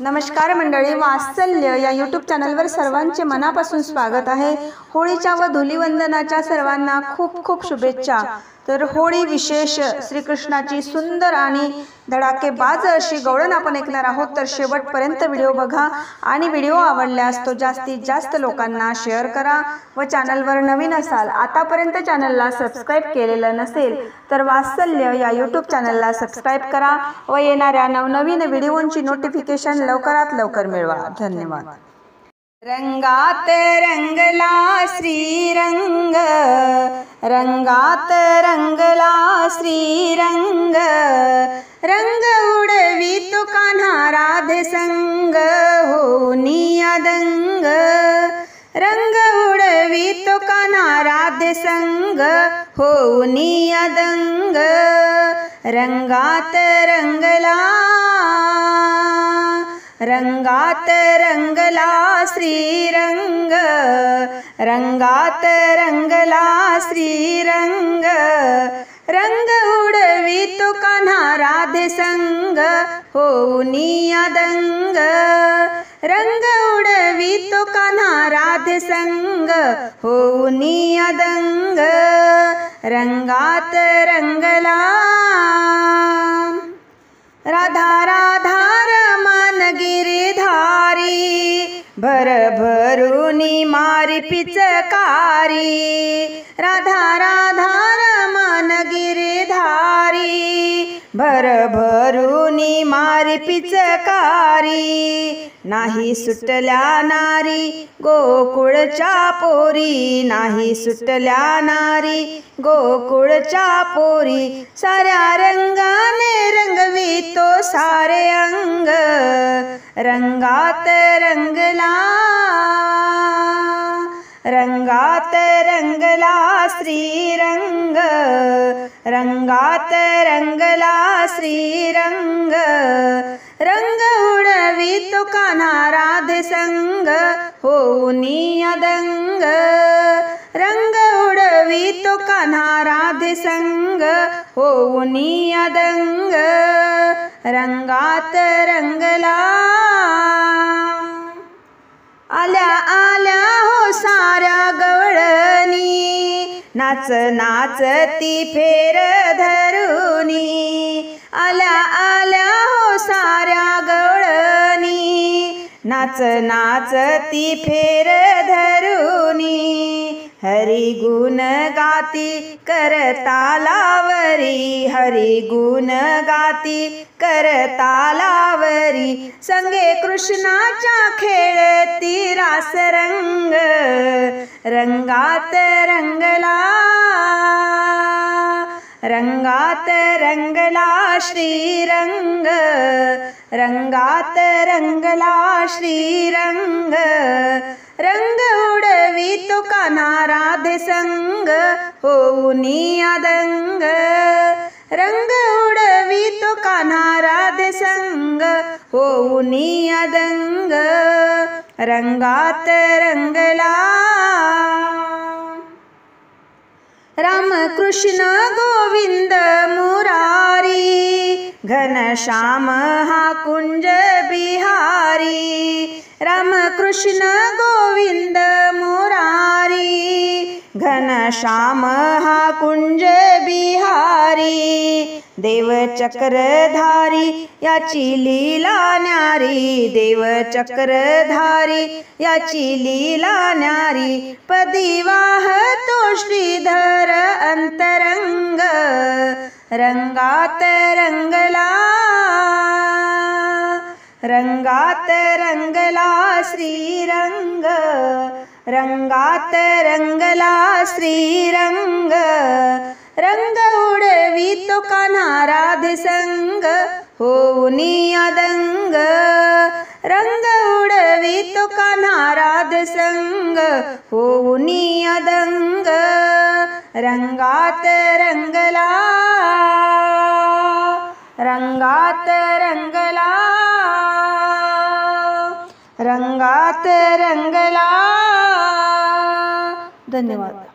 नमस्कार मंडळी, वात्सल्य या यूट्यूब चॅनलवर सर्वांचे मनापासून स्वागत आहे। होळीच्या व धुलीवंदनाच्या सर्वांना खूप खूप शुभेच्छा। तर होळी विशेष श्रीकृष्णाची सुंदर आणि धडाकेबाज अशी गवळण आपण ऐकणार आहोत। तर शेवटपर्यंत व्हिडिओ बघा आणि व्हिडिओ आवडल्यास तो जास्तीत जास्त लोकांना शेअर करा व चॅनलवर नवीन असाल, आतापर्यंत चॅनलला सबस्क्राइब केलेलं नसेल तर वात्सल्य या यूट्यूब चॅनलला सबस्क्राइब करा व येणाऱ्या नवनवीन व्हिडिओंची नोटिफिकेशन लवकरात लवकर मिळवा। धन्यवाद। रंगात रंगला श्रीरंग, रंगात रंगला श्रीरंग, रंग उडवी तो कान्हा राधे संग होनी अदंग, रंग उडवी तो कान्हा राधे संग होनी अदंग, रंगात रंगला, रंगात रंगला श्रीरंग, रंगात रंगला श्रीरंग, रंग उडवी तो कान्हा राधे संग होनी अदंग, रंग उडवी तो कान्हा राधे संग होनी अदंग, रंगात रंगला। राधा राधा रमण गिरिधारी, भर भरुनी मारी पिचकारी, राधा राधा रमण गिरिधारी, भर भरुनी मारी पिचकारी, नाही सुटल्या नारी गोकुळच्या पोरी, नाही सुटल्या नारी गोकुळच्या पोरी, साऱ्या रंगाने रंगवी तो सारे अंग, रंगात रंगला, रंगात रंगला श्रीरंग, रंगात रंगला श्रीरंग, रंग उडवी तो कान्हा राधे संग होनी अदंग, रंग उडवी तो कान्हा राधे संग होनी अदंग, रंगात रंगला। आल्या आल्या हो साऱ्या गवळणी, नाच नाचती फेर धरुनी, आल्या आल्या हो साऱ्या गवळणी, नाच नाचती फेर धरुनी, हरी गुण गाती करतालावरी, हरी गुण गाती करतालावरी, संगे कृष्णाच्या खेळती रास रंग, रंगात रंगला, रंगात रंगला श्रीरंग, रंगात रंगला श्रीरंग, रंग उडवी तो कान्हा राधे संग होनी अदंग, रंग उडवी तो कान्हा राधे संग होनी अदंग, रंगात रंगला। राम कृष्ण गोविंद मुरारी, घनश्याम हा कुंज बिहारी, राम कृष्ण गोविंद मुरारी, घनश्याम हा कुंज बिहारी, देव चक्रधारी याची लीला न्यारी, देव चक्रधारी याची लीला न्यारी, पदी वाहतो श्रीधर अंतरंग, रंगात रंगला, रंगात रंगला श्रीरंग, रंगात रंगला श्रीरंग, रंग उडवी तो कान्हा राधे संग होनी अदंग, रंग उडवी तो कान्हा राधे संग होनी अदंग, रंगात रंगला, रंगात रंगला, रंगात रंगला। धन्यवाद।